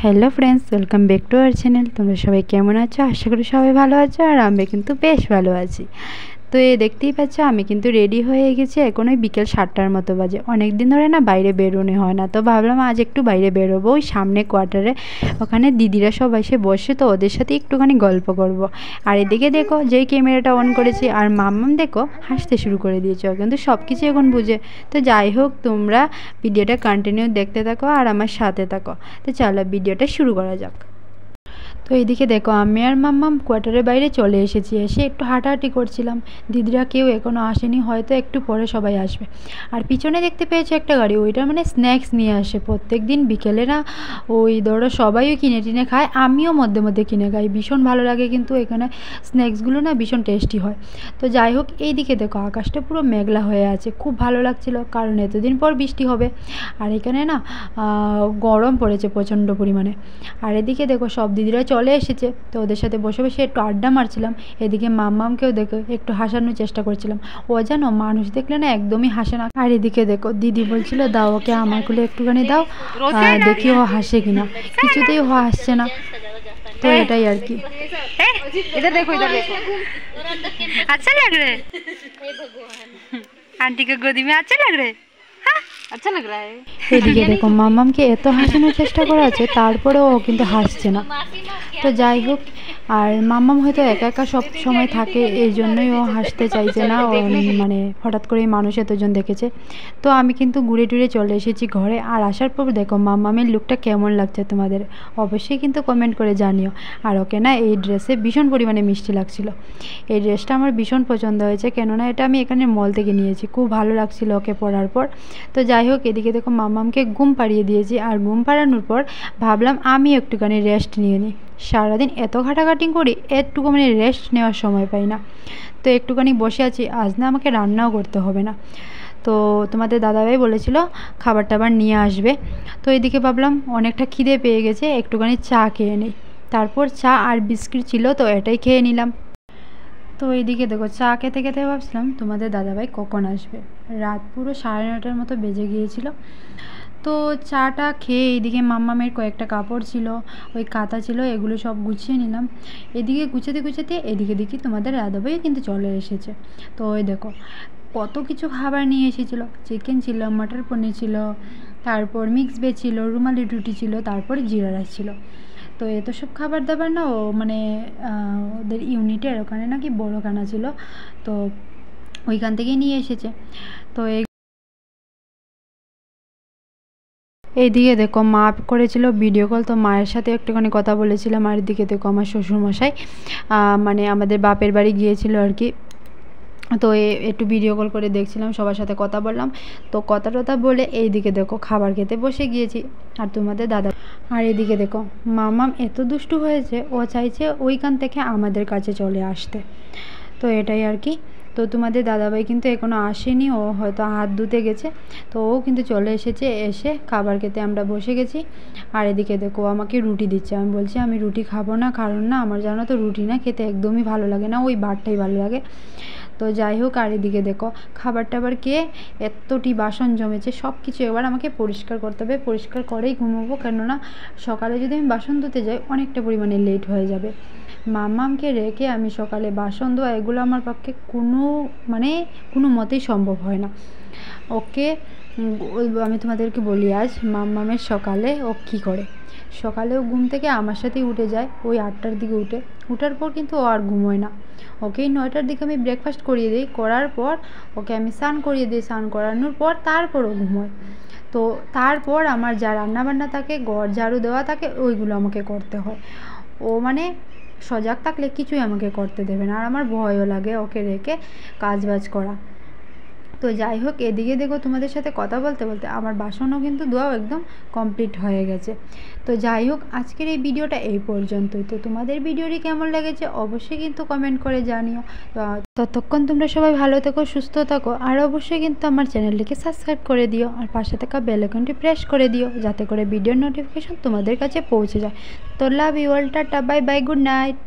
Hello friends, welcome back to our channel. তোমরা সবাই কেমন আছো? আশা করি সবাই ভালো আছো, আর আমি কিন্তু বেশ ভালো আছি। তো এই দেখতেই পাচ্ছ, আমি কিন্তু রেডি হয়ে গেছি। এখন ওই বিকেল 7টার মতো বাজে। অনেক দিন ধরে না বাইরে বেরোনো হয় না, তো ভাবলাম আজ একটু বাইরে বেরোবো। ওই সামনে কোয়ার্টারে ওখানে দিদিরা সব এসে বসে, তো ওদের সাথে একটুখানি গল্প করব। আর এদিকে দেখো, যেই ক্যামেরাটা অন করেছি আর মাম্মাম দেখো হাসতে শুরু করে দিয়েছে। কিন্তু সব কিছু এখন বুঝে। তো যাই হোক, তোমরা ভিডিওটা কন্টিনিউ দেখতে থাকো আর আমার সাথে থাকো। তো চলো ভিডিওটা শুরু করা যাক। তো এইদিকে দেখো, আমি আর মাম্মাম কোয়ার্টারের বাইরে চলে এসেছি। এসে একটু হাঁটাহাঁটি করছিলাম। দিদিরা কেউ এখনও আসেনি, হয়তো একটু পরে সবাই আসবে। আর পিছনে দেখতে পেয়েছি একটা গাড়ি, ওইটা মানে স্ন্যাক্স নিয়ে আসে প্রত্যেক দিন বিকেলে না। ওই ধরো সবাই ওই কিনে টিনে খায়, আমিও মধ্যে মধ্যে কিনে খাই, ভীষণ ভালো লাগে। কিন্তু এখানে স্ন্যাক্সগুলো না ভীষণ টেস্টি হয়। তো যাই হোক, এইদিকে দেখো আকাশটা পুরো মেঘলা হয়ে আছে, খুব ভালো লাগছিল, কারণ এতদিন পর বৃষ্টি হবে। আর এখানে না গরম পড়েছে প্রচণ্ড পরিমাণে। আর এদিকে দেখো সব দিদিরা চলে এসেছে, তো ওদের সাথে বসে বসে একটু আড্ডা মারছিলাম। এদিকে মাম্মামকেও দেখো একটু হাসানোর চেষ্টা করছিলাম। ও যেন মানুষ দেখলে না একদমই হাসে না। আর এদিকে দেখো দিদি বলছিল দাও ওকে আমার কোলে একটুখানি দাও, দেখি ও হাসে কিনা। কিছুতেই ও হাসছে না। তো এটাই আর কি। इधर देखो अच्छा लग रहा है आंटी के गोदी में अच्छा लग रहा है अच्छा लग रहा है। এদিকে দেখো মাম্মামকে এত হাসানোর চেষ্টা করা আছে, তারপরেও ও কিন্তু হাসছে না। তো যাই হোক, আর মাম্মাম হয়তো একা একা সব সময় থাকে, এই জন্যই ও হাসতে চাইছে না। ও মানে হঠাৎ করেই মানুষ এতজন দেখেছে। তো আমি কিন্তু ঘুরে টুরে চলে এসেছি ঘরে। আর আসার পর দেখো মাম্মামের লুকটা কেমন লাগছে তোমাদের, অবশ্যই কিন্তু কমেন্ট করে জানিও। আর ওকে না এই ড্রেসে ভীষণ পরিমাণে মিষ্টি লাগছিল। এই ড্রেসটা আমার ভীষণ পছন্দ হয়েছে, কেননা এটা আমি এখানে মল থেকে নিয়েছি। খুব ভালো লাগছিল ওকে পরার পর। তো যাই হোক, এদিকে দেখো মাম্মামকে ঘুম পাড়িয়ে দিয়েছি। আর ঘুম পাড়ানোর পর ভাবলাম আমি একটুখানি রেস্ট নিয়ে নিই। সারাদিন এত ঘাটাঘাটি করি, একটুকু মানে রেস্ট নেওয়ার সময় পাই না। তো একটুখানি বসে আছি, আজ না আমাকে রান্নাও করতে হবে না। তো তোমাদের দাদাভাই বলেছিল খাবার টাবার নিয়ে আসবে। তো এদিকে ভাবলাম অনেকটা খিদে পেয়ে গেছে, একটুখানি চা খেয়ে নিই। তারপর চা আর বিস্কিট ছিল, তো এটাই খেয়ে নিলাম। তো এইদিকে দেখো চা খেতে খেতে ভাবছিলাম তোমাদের দাদাভাই কখন আসবে। রাত পুরো 9:30টার মতো বেজে গিয়েছিল। তো চাটা খেয়ে এইদিকে মাম্মামের কয়েকটা কাপড় ছিল, ওই কাঁথা ছিল, এগুলো সব গুছিয়ে নিলাম। এদিকে গুছাতে গুছাতে এদিকে দেখি তোমাদের দাদাভাইও কিন্তু চলে এসেছে। তো ওই দেখো কত কিছু খাবার নিয়ে এসেছিলো। চিকেন ছিল, মটর পনির ছিল, তারপর মিক্স ভেজ ছিল, রুমালি রুটি ছিল, তারপর জিরা রাইস ছিল। তো এত সব খাবার দাবার না ও মানে ওদের ইউনিটের ওখানে নাকি বড়খানা ছিল, তো ওইখান থেকেই নিয়ে এসেছে। তো এইদিকে দেখো মা করেছিল ভিডিও কল, তো মায়ের সাথে একটুখানি কথা বলেছিলাম। আর এদিকে দেখো আমার শ্বশুরমশাই মানে আমাদের বাপের বাড়ি গিয়েছিল আর কি। তো একটু ভিডিও কল করে দেখছিলাম, সবার সাথে কথা বললাম। তো কথা টথা বলে এইদিকে দেখো খাবার খেতে বসে গিয়েছি। আর তোমাদের দাদা, আর এদিকে দেখো মামাম এত দুষ্টু হয়েছে, ও চাইছে ওইখান থেকে আমাদের কাছে চলে আসতে। তো এটাই আর কি। তো তোমাদের দাদাভাই কিন্তু এখনও আসেনি, ও হয়তো হাত ধুতে গেছে। তো ও কিন্তু চলে এসেছে, এসে খাবার খেতে আমরা বসে গেছি। আর এদিকে দেখো আমাকে রুটি দিচ্ছে। আমি বলছি আমি রুটি খাবো না, কারণ না আমার জানো তো রুটি না খেতে একদমই ভালো লাগে না, ওই ভাতটাই ভালো লাগে। তো যাই হোক, আর এদিকে দেখো খাবার টাবার খেয়ে এতটি বাসন জমেছে, সব কিছু এবার আমাকে পরিষ্কার করতে হবে। পরিষ্কার করেই ঘুমোবো, কেননা সকালে যদি আমি বাসন ধুতে যাই অনেকটা পরিমাণে লেট হয়ে যাবে। মাম্মামকে রেখে আমি সকালে বাসন ধোয়া এগুলো আমার পক্ষে কোনো মতেই সম্ভব হয় না। ওকে আমি তোমাদেরকে বলি, আজ মাম্মামের সকালে ও কী করে। সকালেও ঘুম থেকে আমার সাথেই উঠে যায়, ওই 8টার দিকে উঠার পর কিন্তু ও আর ঘুমোয় না। ওকেই 9টার দিকে আমি ব্রেকফাস্ট করিয়ে দিই, করার পর ওকে আমি স্নান করিয়ে দিই, স্নান করানোর পর তারপর ও ঘুমোয়। তো তারপর আমার যা রান্নাবান্না থাকে, ঘর ঝাড়ু দেওয়া থাকে, ওইগুলো আমাকে করতে হয়। ও মানে সজাগ থাকলে কিছুই আমাকে করতে দেবে না, আর আমার ভয়ও লাগে ওকে রেখে কাজবাজ করা। তো যাই হোক, এদিকে দেখো তোমাদের সাথে কথা বলতে বলতে আমার বাসনও কিন্তু ধোয়াও একদম কমপ্লিট হয়ে গেছে। তো যাই হোক, আজকের এই ভিডিওটা এই পর্যন্তই। তো তোমাদের ভিডিওটি কেমন লেগেছে অবশ্যই কিন্তু কমেন্ট করে জানিও। তো ততক্ষণ তোমরা সবাই ভালো থেকো, সুস্থ থাকো, আর অবশ্যই কিন্তু আমার চ্যানেলটিকে সাবস্ক্রাইব করে দিও, আর পাশে থাকা বেল আইকনটি প্রেস করে দিও, যাতে করে ভিডিওর নোটিফিকেশন তোমাদের কাছে পৌঁছে যায়। তো love you all, tata, bye bye, good night.